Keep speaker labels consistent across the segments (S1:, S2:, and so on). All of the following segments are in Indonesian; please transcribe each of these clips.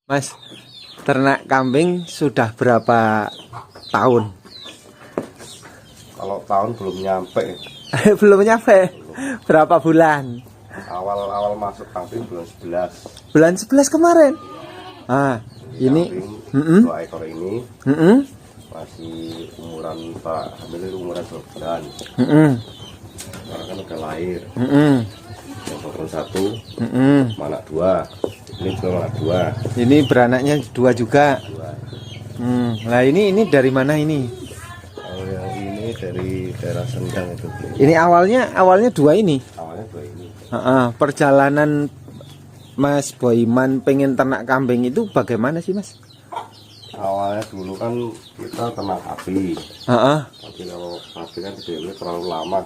S1: Mas, ternak kambing sudah berapa tahun?
S2: Kalau tahun belum nyampe.
S1: Belum nyampe. Berapa bulan?
S2: Awal-awal masuk kambing bulan 11.
S1: Bulan 11 kemarin. Ah, ini
S2: kambing, 2 ekor ini
S1: mm-mm,
S2: masih umuran Pak hamil itu umuran 2 bulan.
S1: mm-mm,
S2: Sekarang kan udah lahir.
S1: mm-mm,
S2: Yang potong 1,
S1: mm-mm.
S2: mana 2. Ini juga mana 2.
S1: Ini beranaknya 2 juga.
S2: 2.
S1: Nah ini dari mana ini?
S2: Kalau yang ini dari daerah Sendang itu.
S1: Ini awalnya 2 ini.
S2: Awalnya 2 ini.
S1: Perjalanan Mas Boyman pengen ternak kambing itu bagaimana sih Mas?
S2: Awalnya dulu kan kita ternak sapi. Tapi kalau sapi kan sebenarnya terlalu lama.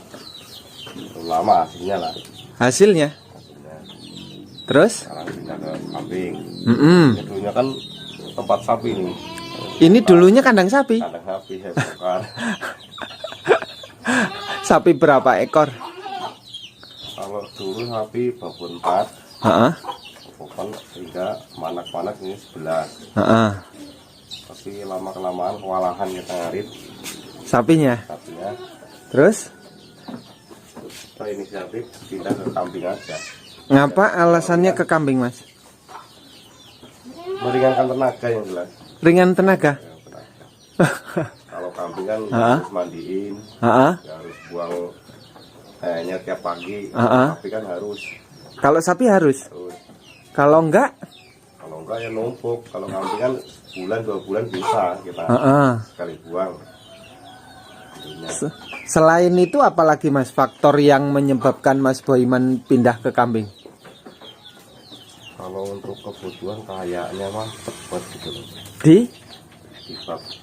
S2: Terlalu lama hasilnya lah.
S1: Hasilnya? Terus?
S2: Sekarang pindah ke kambing.
S1: Mm-mm.
S2: Dulunya kan tempat sapi nih.
S1: Ini dulunya kandang sapi.
S2: Kandang sapi saya bongkar.
S1: Sapi berapa ekor?
S2: Kalau dulu sapi babon 4, babon 3, manak-manak ini 11. Tapi lama kelamaan kewalahan kita ngarit
S1: Sapinya.
S2: sapinya.
S1: Terus?
S2: Kita inisiatif pindah ke kambing aja.
S1: Ngapa alasannya ke kambing Mas?
S2: Meringankan tenaga yang jelas.
S1: Ringan tenaga.
S2: Ya, tenaga. Kalau kambing kan harus mandiin, ya harus buang kayaknya tiap pagi. Tapi kan harus.
S1: Kalau sapi harus. Kalau enggak?
S2: Kalau enggak ya numpuk. Kalau kambing kan bulan 2 bulan bisa kita sekali buang.
S1: Selain itu apalagi Mas faktor yang menyebabkan Mas Boyman pindah ke kambing?
S2: Kalau untuk kebutuhan kayaknya mah cepat gitu loh.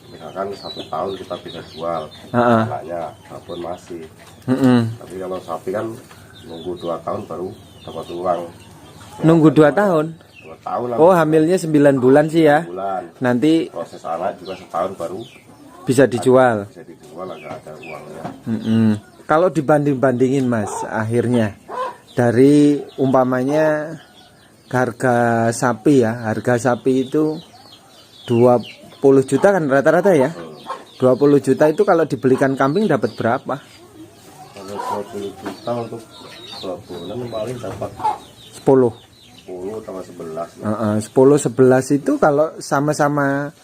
S2: Misalkan 1 tahun kita bisa jual anaknya, babon masih. Tapi kalau sapi kan nunggu 2 tahun baru dapat uang.
S1: Nunggu 2 tahun?
S2: 2 tahun lah.
S1: Oh hamilnya 9 bulan sih ya.
S2: Bulan.
S1: Nanti
S2: proses anak juga 1 tahun baru
S1: bisa dijual.
S2: Bisa dijual agak ada uangnya.
S1: Kalau dibanding-bandingin Mas, akhirnya dari umpamanya harga sapi ya, harga sapi itu 20 juta kan rata-rata ya. 20 juta itu kalau dibelikan kambing dapat berapa?
S2: Kalau 20 juta untuk 2 bulan paling dapat
S1: 10
S2: tambah 11.
S1: 10-11 itu kalau sama-sama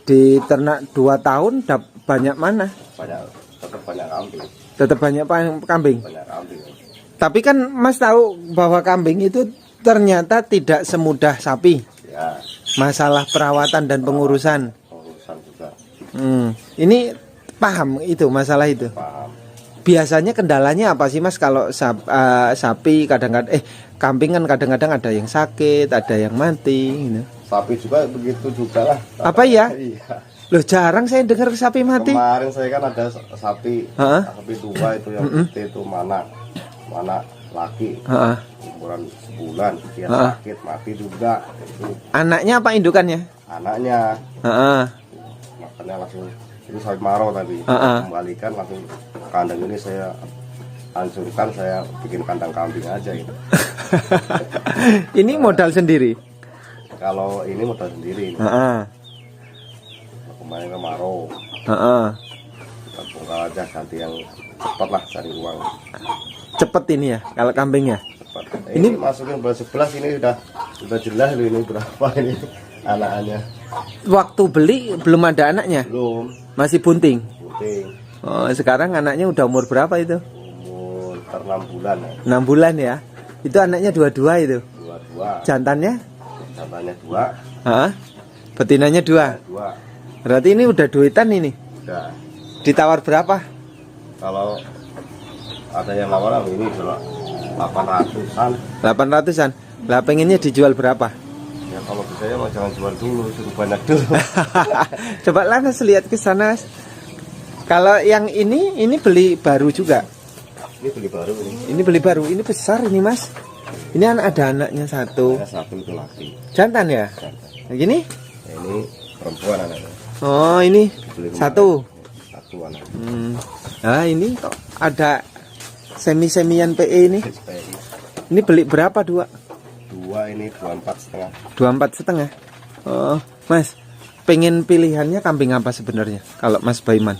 S1: di ternak 2 tahun banyak mana?
S2: Tetap banyak kambing.
S1: Tetap banyak kambing.
S2: Banyak kambing.
S1: Tapi kan Mas tahu bahwa kambing itu ternyata tidak semudah sapi.
S2: Ya.
S1: Masalah perawatan dan pengurusan.
S2: Pengurusan juga.
S1: Ini paham itu masalah itu.
S2: Paham.
S1: Biasanya kendalanya apa sih Mas kalau sapi kadang-kadang kambing kan kadang-kadang ada yang sakit, ada yang mati gitu.
S2: Sapi juga begitu juga lah.
S1: Apa ya?
S2: Iya.
S1: Loh jarang saya dengar sapi mati.
S2: Kemarin saya kan ada sapi tua itu yang putih itu mana laki. Umuran sebulan dia sakit mati juga itu.
S1: Anaknya apa indukannya?
S2: Anaknya. Makanya langsung itu saya marah tadi. Kembalikan langsung kandang ini saya hancurkan, saya bikin kandang kambing aja gitu.
S1: Ini modal sendiri.
S2: Kalau ini modal sendiri. Kemarin kemarau. Kita bongkar aja ganti yang cepat lah cari uang.
S1: Cepet ini ya kalau kambingnya.
S2: Cepat. Ini masukin bulan 11 ini udah jelas loh ini berapa ini anaknya.
S1: Waktu beli belum ada anaknya?
S2: Belum.
S1: Masih bunting.
S2: Bunting.
S1: Oh, sekarang anaknya udah umur berapa itu?
S2: Umur 6 bulan ya.
S1: 6 bulan ya. Itu anaknya dua-dua itu.
S2: Dua.
S1: Jantannya?
S2: Jantannya 2.
S1: Betinanya 2.
S2: 2.
S1: Berarti ini udah duitan ini.
S2: Udah.
S1: Ditawar berapa?
S2: Kalau ada yang lawaran ini cuma 800-an.
S1: 800-an. Lah pengennya dijual berapa?
S2: Ya kalau bisa ya jangan jual dulu, suruh banyak dulu.
S1: Coba Mas lihat ke sana. Kalau yang ini beli baru juga.
S2: Ini beli baru ini.
S1: Ini beli baru. Ini besar ini Mas. Ini ada anaknya 1.
S2: Satu itu laki.
S1: Jantan ya?
S2: Jantan.
S1: Yang ini?
S2: Ini perempuan anaknya.
S1: Oh ini
S2: Beli
S1: 1.
S2: Satu anaknya.
S1: Nah ini kok ada semi-semian PE ini. Ini beli berapa 2?
S2: 2 ini 24,5.
S1: 24,5. Oh, Mas, pengen pilihannya kambing apa sebenarnya kalau Mas Baiman?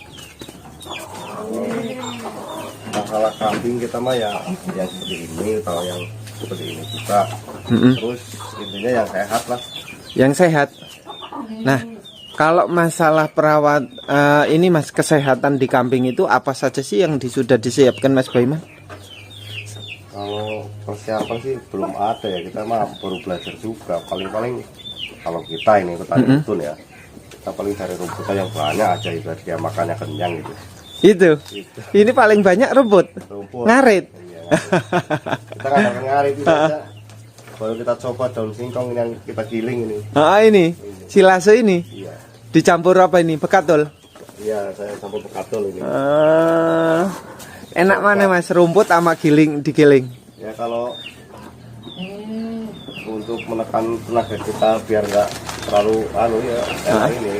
S2: Masalah kambing kita mah ya yang seperti ini atau yang seperti ini juga. Terus intinya yang sehat lah.
S1: Yang sehat. Nah, kalau masalah perawat ini Mas, kesehatan di kambing itu apa saja sih yang sudah disiapkan Mas Baiman?
S2: Kalau persiapan sih belum ada ya, kita mah baru belajar juga. Paling-paling kalau kita ini petani rumput ya, kita paling cari rumput yang banyak aja itu dia makannya kenyang gitu.
S1: Itu. Ini paling banyak rumput. Ngarit.
S2: Iya, kita nggak ngarit itu aja. Baru kita coba daun singkong yang kita giling ini.
S1: Ini silase ini.
S2: Iya.
S1: Dicampur apa ini? Bekatul.
S2: Iya, saya campur bekatul ini.
S1: Enak mana Mas, rumput sama digiling?
S2: Ya kalau untuk menekan tenaga kita biar nggak terlalu enak ini.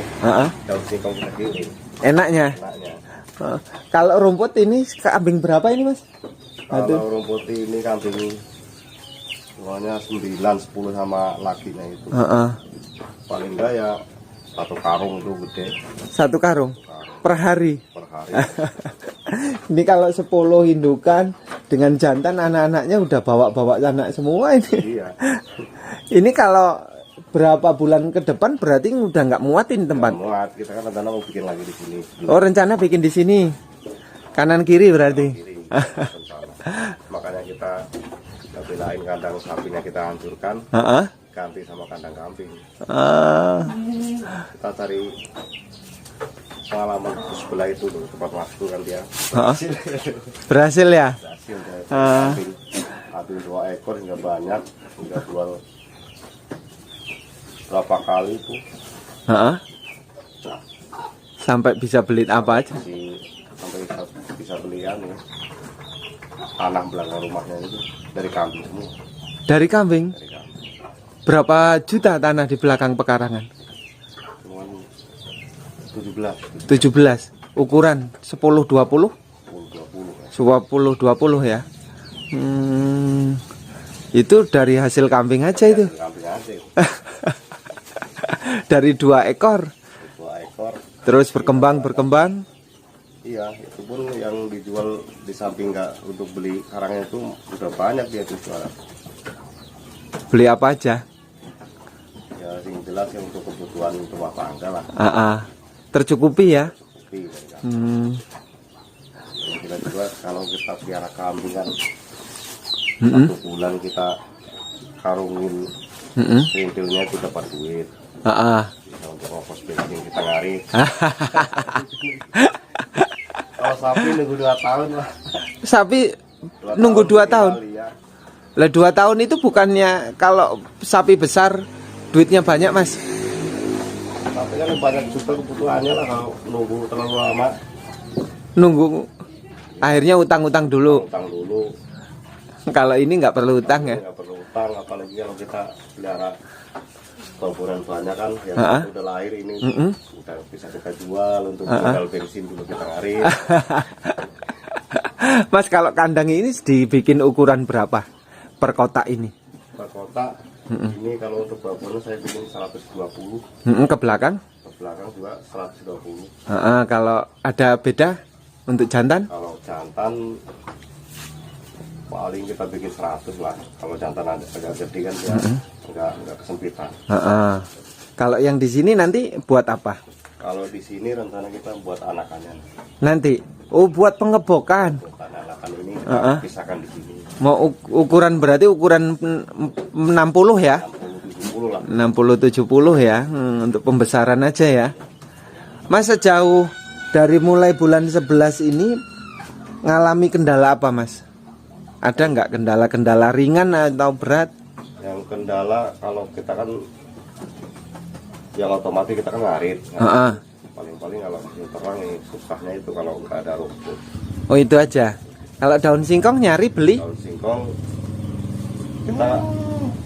S2: Daun singkong kita giling.
S1: Enaknya. Kalau rumput ini kambing berapa ini Mas?
S2: Kalau rumput ini kambing semuanya 9-10 sama lakinya itu. Paling enggak ya 1 karung itu gede.
S1: 1 karung per hari.
S2: Per hari.
S1: Ini kalau 10 indukan dengan jantan, anak-anaknya udah bawa-bawa anak semua ini.
S2: Iya.
S1: Ini kalau berapa bulan ke depan berarti udah nggak muatin tempat.
S2: Nggak muat, kita kan rencana mau bikin lagi di sini.
S1: Oh, rencana bikin di sini. Kanan kiri berarti.
S2: Kiri, makanya kita belain kandang sapinya kita hancurkan. Ganti sama kandang kambing. Kita cari pengalaman di sebelah itu loh, tempat masuk kan dia
S1: berhasil ya.
S2: Berhasil kambing 2 ekor hingga banyak, hingga jual berapa kali itu.
S1: Sampai bisa beli apa aja?
S2: Sampai bisa beli ya tanah belakang rumahnya itu dari kambing semua.
S1: Dari kambing?
S2: Dari kambing.
S1: Berapa juta tanah di belakang pekarangan? 17. Ukuran 10-20? 10-20 ya. Itu dari hasil kambing aja itu.
S2: Kambing aja itu.
S1: Dari 2 ekor.
S2: 2 ekor.
S1: Terus berkembang.
S2: Iya, itu pun yang dijual di samping nggak untuk beli karangnya itu udah banyak dia tuh jualan.
S1: Beli apa aja?
S2: Ya, yang jelas yang untuk kebutuhan rumah tangga lah.
S1: Tercukupi ya.
S2: Tercukupi. Kita juga kalau kita pelihara kambing kan 1 bulan kita karungin rintilnya itu dapat duit. Bisa untuk ongkos bensin kita ngarit. Kalau sapi nunggu 2 tahun lah.
S1: Sapi nunggu 2 tahun. Lah 2 tahun itu bukannya kalau sapi besar duitnya banyak Mas?
S2: Tapi kan banyak juga kebutuhannya lah kalau nunggu terlalu lama.
S1: Nunggu akhirnya utang-utang dulu.
S2: Utang dulu.
S1: Kalau ini nggak perlu utang ya?
S2: Nggak perlu utang, apalagi kalau kita pelihara campuran banyak kan yang udah lahir ini udah bisa kita jual untuk modal bensin dulu kita ngarit.
S1: Mas, kalau kandang ini dibikin ukuran berapa per kotak ini?
S2: Per kotak ini kalau untuk babonnya saya bikin 120.
S1: Ke belakang?
S2: Ke belakang juga 120.
S1: Kalau ada beda untuk jantan?
S2: Kalau jantan paling kita bikin 100 lah. Kalau jantan agak gede kan dia enggak kesempitan.
S1: Kalau yang di sini nanti buat apa?
S2: Kalau di sini rencana kita buat anakannya.
S1: Nanti, buat pengebokan.
S2: Buat anakan ini kita pisahkan di sini.
S1: Mau ukuran berarti ukuran 60 ya?
S2: 60-70 lah.
S1: 60-70 ya, untuk pembesaran aja ya. Mas, sejauh dari mulai bulan 11 ini ngalami kendala apa Mas? Ada nggak kendala-kendala ringan atau berat?
S2: Yang kendala kalau kita kan yang otomatis kita kan ngarit. Paling-paling kalau musim terang ini susahnya itu kalau nggak ada rumput.
S1: Oh, itu aja. Kalau daun singkong nyari beli?
S2: Daun singkong kita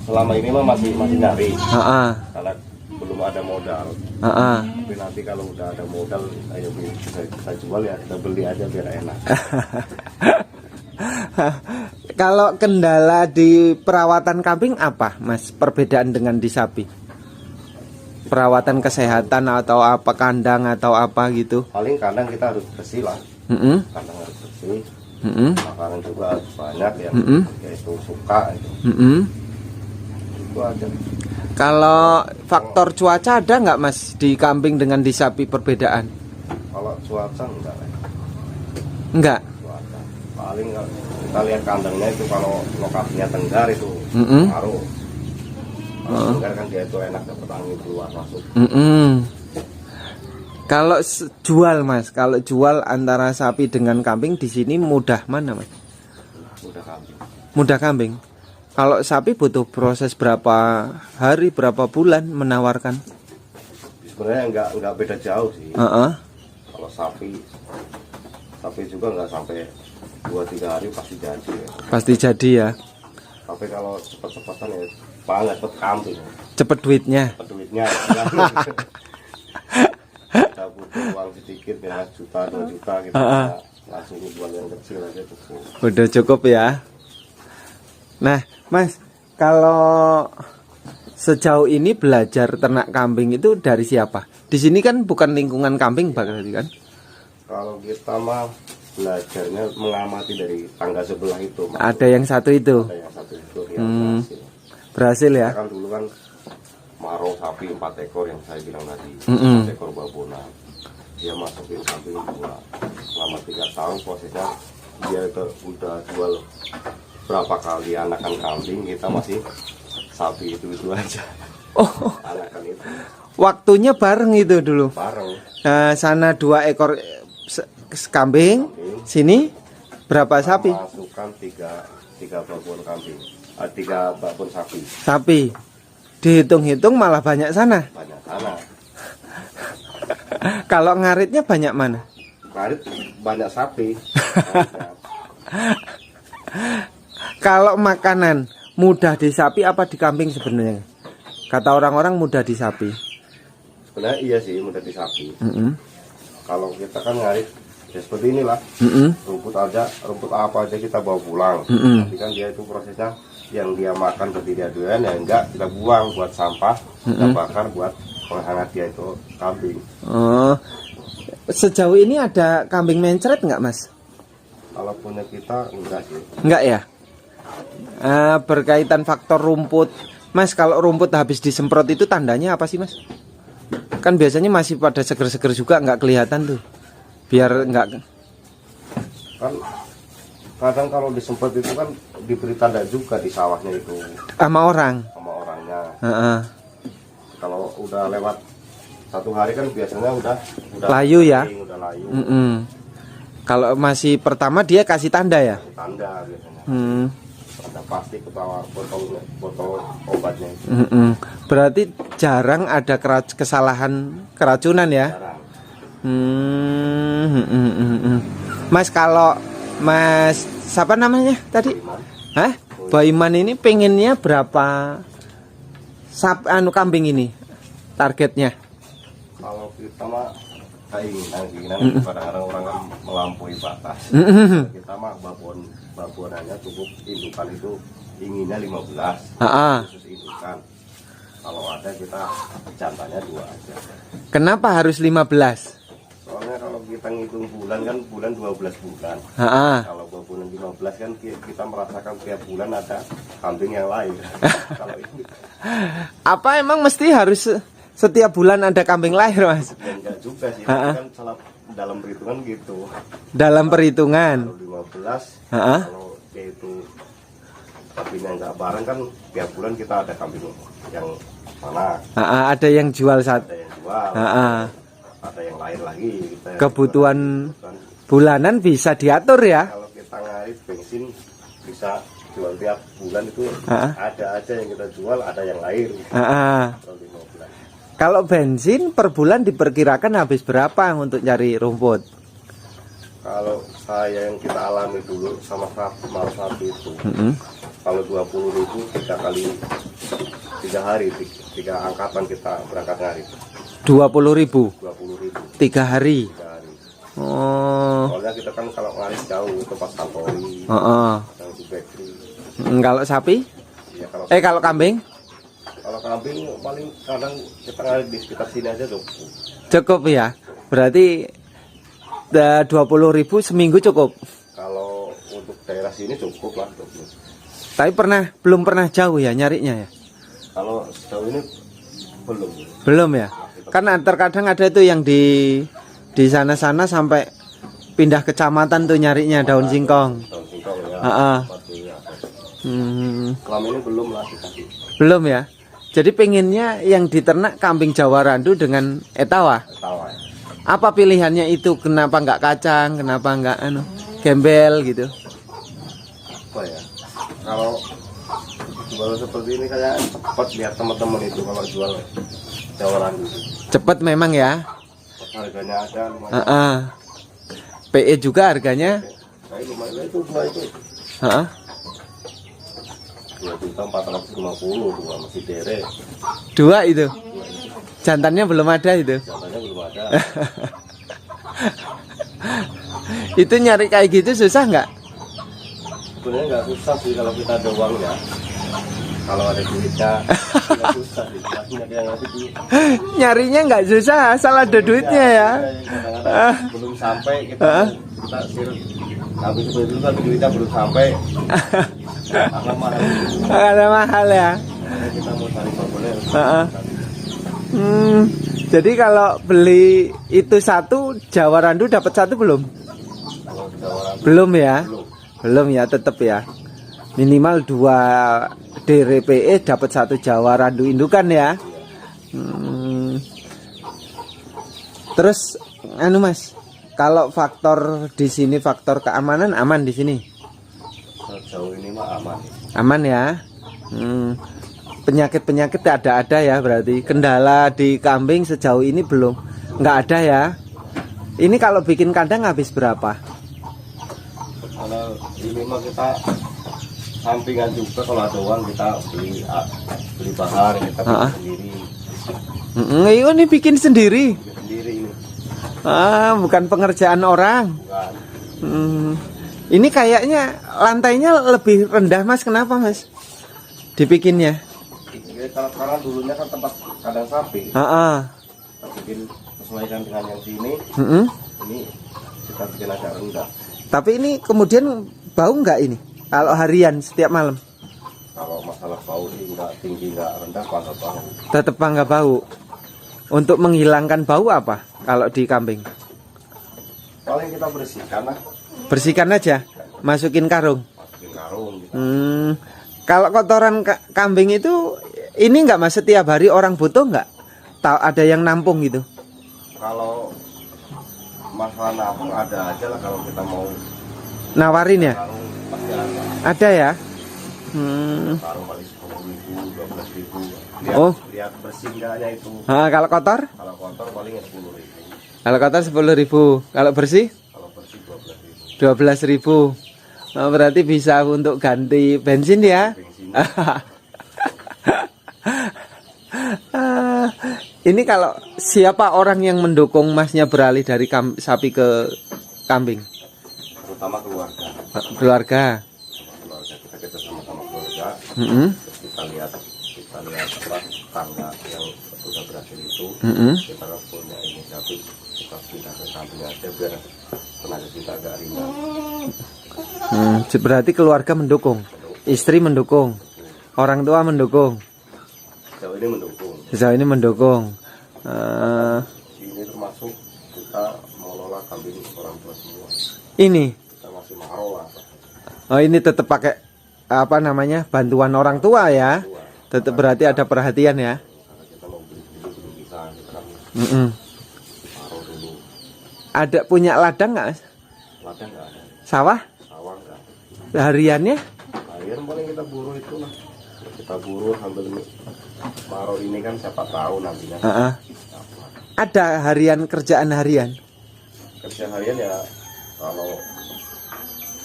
S2: selama ini mah masih nyari. Karena belum ada modal. Tapi nanti kalau udah ada modal, ayo bisa jual ya, kita beli aja biar enak.
S1: Kalau kendala di perawatan kambing apa Mas, perbedaan dengan di sapi? perawatan kesehatan atau apa, kandang atau apa gitu?
S2: Paling kandang kita harus bersih lah. Kandang harus bersih. Makanan juga harus banyak yang yaitu suka itu. Itu aja.
S1: Kalau faktor cuaca ada nggak Mas di kambing dengan di sapi perbedaan?
S2: Kalau cuaca enggak.
S1: Enggak.
S2: Cuaca. Paling kalau kita lihat kandangnya itu kalau lokasinya tenggar itu paruh. Tenggar kan dia itu enak dapat angin keluar masuk.
S1: Kalau jual Mas, kalau jual antara sapi dengan kambing di sini mudah mana Mas?
S2: Mudah kambing.
S1: Mudah kambing. Kalau sapi butuh proses berapa hari, berapa bulan menawarkan?
S2: Sebenarnya enggak beda jauh sih. Kalau sapi juga enggak sampai 2-3 hari pasti jadi ya.
S1: Pasti jadi ya.
S2: Tapi kalau cepat-cepatan ya banget cepet kambing.
S1: Cepet duitnya.
S2: Cepet duitnya. Kita butuh uang sedikit ya, 1 juta 2 juta kita langsung jual yang kecil aja cukup.
S1: Udah cukup ya. Nah Mas, kalau sejauh ini belajar ternak kambing itu dari siapa? Di sini kan bukan lingkungan kambing berarti kan?
S2: Kalau kita mah belajarnya mengamati dari tangga sebelah itu.
S1: Ada yang satu itu.
S2: Ada yang satu itu yang
S1: berhasil ya.
S2: Kita kan dulu kan maro sapi 4 ekor yang saya bilang tadi, 4 ekor babona. Dia masukin sapi selama 3 tahun prosesnya dia itu udah jual berapa kali anakan kambing, kita masih sapi itu aja. Anakan itu.
S1: Waktunya bareng itu dulu.
S2: Bareng.
S1: Sana 2 ekor kambing, sini berapa sapi?
S2: Masukkan 3 babon kambing, 3 babon sapi.
S1: Sapi. Dihitung-hitung malah banyak sana.
S2: Banyak sana.
S1: Kalau ngaritnya banyak mana?
S2: Ngarit banyak sapi.
S1: Kalau makanan mudah di sapi apa di kambing sebenarnya? Kata orang-orang mudah di sapi.
S2: Sebenarnya iya sih mudah di sapi. Kalau kita kan ngarit ya seperti inilah. Rumput apa aja kita bawa pulang. Tapi kan dia itu prosesnya yang dia makan berdiri aduan ya enggak kita buang buat sampah, kita bakar buat penghangat dia itu kambing.
S1: Sejauh ini ada kambing mencret nggak Mas?
S2: Kalau punya kita enggak sih.
S1: Enggak ya? Berkaitan faktor rumput Mas, kalau rumput habis disemprot itu tandanya apa sih Mas? Kan biasanya masih pada seger-seger juga, nggak kelihatan tuh. Biar nggak
S2: kan kadang kalau disemprot itu kan diberi tanda juga di sawahnya itu
S1: sama
S2: orangnya. Kalau udah lewat 1 hari kan biasanya udah
S1: layu ya.
S2: Udah layu.
S1: Kalau masih pertama dia kasih tanda ya.
S2: Tanda biasanya. Tanda pasti ke bawah botol obatnya.
S1: Berarti jarang ada kesalahan keracunan ya.
S2: Jarang.
S1: Mas, kalau Mas siapa namanya tadi? Boyman ini pengennya berapa kambing ini targetnya?
S2: Kalau kita mah keinginan kadang-kadang orang kan melampaui batas. Kita mah babonannya cukup indukan itu inginnya 15. Khusus indukan. Kalau ada kita jantannya 2 aja.
S1: Kenapa harus 15?
S2: Soalnya kalau kita ngitung bulan kan bulan 12 bulan. Kalau babonan 15 kan kita merasakan tiap bulan ada kambing yang lain. Kalau ini
S1: apa emang mesti harus setiap bulan ada kambing lahir Mas?
S2: ya enggak juga sih, kan salah dalam perhitungan gitu.
S1: Dalam perhitungan.
S2: Kalau 15, kalau dia itu kambingnya enggak bareng kan tiap bulan kita ada kambing yang mana?
S1: Ada yang jual
S2: Ada yang jual. Ada yang lain lagi.
S1: Kebutuhan bulanan bisa diatur ya.
S2: Kalau kita ngarit bensin bisa jual tiap bulan itu ada aja yang kita jual, ada yang lain.
S1: Kalau bensin per bulan diperkirakan habis berapa untuk cari rumput?
S2: Kalau saya yang kita alami dulu sama sapi itu, kalau 20.000 3 kali 3 hari 3 angkatan kita berangkat ngarit.
S1: 20.000.
S2: 20.000.
S1: 3 hari.
S2: 3 hari.
S1: Oh.
S2: Soalnya kita kan kalau ngarit jauh ke Pas Tantori, yang di bakery.
S1: Kalau sapi?
S2: Ya,
S1: Kalau kambing?
S2: Kalau kambing paling kadang kita ngalir di sekitar sini aja cukup.
S1: Cukup ya. Berarti 20.000 seminggu cukup.
S2: Kalau untuk daerah sini cukup lah.
S1: Tapi belum pernah jauh ya nyarinya ya.
S2: Kalau sejauh ini belum.
S1: Belum ya. Karena terkadang ada itu yang di sana-sana sampai pindah kecamatan tuh nyarinya daun singkong.
S2: Daun singkong ya. Selama ini belum lah kita.
S1: Belum ya. Jadi pengennya yang diternak kambing Jawa Randu dengan etawa.
S2: Etawa ya.
S1: Apa pilihannya itu? Kenapa nggak kacang? Kenapa nggak gembel gitu?
S2: Apa ya? Kalau jual seperti ini kayak cepat lihat teman-teman itu kalau jual Jawa Randu.
S1: Cepat memang ya.
S2: Harganya ada lumayan.
S1: PE juga harganya.
S2: Nah, lumayan itu dua itu. 2.450.000 dua masih dere.
S1: Dua itu. Jantannya belum ada itu.
S2: Jantannya belum ada.
S1: Itu nyari kayak gitu susah nggak?
S2: Sebenarnya nggak susah sih kalau kita ada uang ya. Kalau ada duitnya nggak susah sih.
S1: Nyarinya nggak susah, asal ada duitnya ya.
S2: Belum sampai kita kambing seperti itu tapi duitnya belum sampai.
S1: Ada mahal ya.
S2: Kita mau cari pembeli.
S1: Jadi kalau beli itu satu Jawa Randu dapat satu belum? Belum ya? Belum ya, tetap ya. Minimal 2 DRPE dapat satu Jawa Randu indukan ya. Terus Mas, kalau faktor di sini faktor keamanan aman di sini?
S2: Sejauh ini mah aman.
S1: Aman ya. Penyakit-penyakit ada ya berarti. Kendala di kambing sejauh ini belum, nggak ada ya. Ini kalau bikin kandang habis berapa?
S2: Kalau ini mah kita sampingan juga, kalau ada uang kita beli bahan kita bikin sendiri.
S1: Ini bikin sendiri.
S2: Bikin sendiri ini.
S1: Bukan pengerjaan orang.
S2: Bukan.
S1: Ini kayaknya lantainya lebih rendah Mas. Kenapa Mas? Dibikinnya?
S2: Kalau sekarang dulunya kan tempat kandang sapi. Kita bikin sesuaikan dengan yang sini. Ini kita bikin agak rendah.
S1: Tapi ini kemudian bau nggak ini? Kalau harian setiap malam?
S2: Kalau masalah bau sih nggak tinggi nggak rendah, nggak bau.
S1: Tetap nggak bau. Untuk menghilangkan bau apa kalau di kambing?
S2: Paling kita bersihkan lah.
S1: Bersihkan aja, masukin karung.
S2: Masukin karung. Gitu.
S1: Kalau kotoran kambing itu ini nggak Mas, setiap hari orang butuh nggak? Tahu ada yang nampung gitu?
S2: Kalau masalah nampung ada aja lah, kalau kita mau
S1: nawarin ya?
S2: karung pasti ada.
S1: Ada ya?
S2: Karung paling 10.000, 12.000. Lihat bersih enggaknya itu.
S1: Kalau kotor?
S2: Kalau kotor paling 10.000.
S1: Kalau kotor 10.000. Kalau bersih?
S2: Kalau bersih 12.000.
S1: 12.000. Berarti bisa untuk ganti bensin ya?
S2: Bensin.
S1: Ini kalau siapa orang yang mendukung Masnya beralih dari sapi ke kambing?
S2: Terutama keluarga.
S1: Keluarga.
S2: Kita sama-sama keluarga. Terus kita lihat tangga yang sudah berhasil itu. Kita punya inisiatif, kita pindah ke kambing aja biar tenaga kita agak ringan.
S1: Berarti keluarga mendukung, istri mendukung, orang tua mendukung.
S2: Sejauh ini mendukung.
S1: Sejauh ini mendukung.
S2: Ini termasuk kita mengelola kambing orang tua semua.
S1: Ini.
S2: Kita masih mengelola.
S1: Oh, ini tetap pakai apa namanya, bantuan orang tua ya? Tetap berarti ada perhatian ya?
S2: Karena kita mau beli dulu belum bisa, kita kan taruh dulu.
S1: Ada punya ladang nggak?
S2: Ladang nggak ada.
S1: Sawah?
S2: Sawah nggak.
S1: Hariannya?
S2: Harian paling kita buru itu lah. Kita buru sambil Maro ini kan siapa tahu nantinya.
S1: Ada harian, kerjaan harian?
S2: Kerja harian ya kalau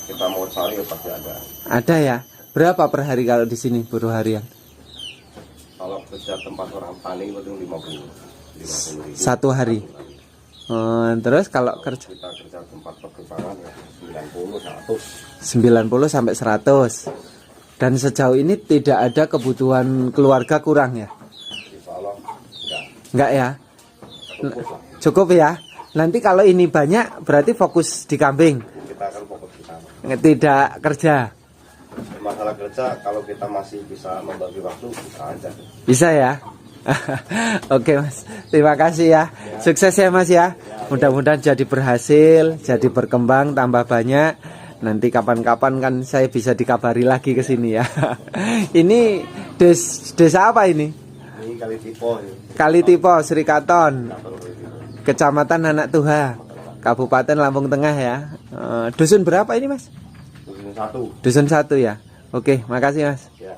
S2: kita mau cari ya pasti ada.
S1: Ada ya? Berapa per hari kalau di sini buruh harian?
S2: Kalau kerja tempat orang tani itu 50 ribu.
S1: Satu hari. Terus kalau kerja?
S2: Kita kerja tempat perkembangan ya 90 100.
S1: 90 sampai 100. Dan sejauh ini tidak ada kebutuhan keluarga kurang ya?
S2: Insya Allah
S1: Enggak ya?
S2: cukup lah.
S1: Cukup ya? Nanti kalau ini banyak berarti fokus di kambing?
S2: Kita akan fokus di sana.
S1: Tidak kerja?
S2: Masalah kerja, kalau kita masih bisa membagi waktu, bisa aja.
S1: Bisa ya? Oke Mas, terima kasih ya. Sukses ya Mas ya. Mudah-mudahan jadi berhasil, jadi berkembang, tambah banyak. Nanti kapan-kapan kan saya bisa dikabari lagi ke sini ya. Ini desa apa ini?
S2: Ini Kali Tipo.
S1: Kali Tipo, Sri Katon, Kecamatan Anak Tuha, Kabupaten Lampung Tengah ya. Dusun berapa ini Mas?
S2: Dusun 1.
S1: Dusun 1 ya. Oke, makasih Mas.
S2: Ya.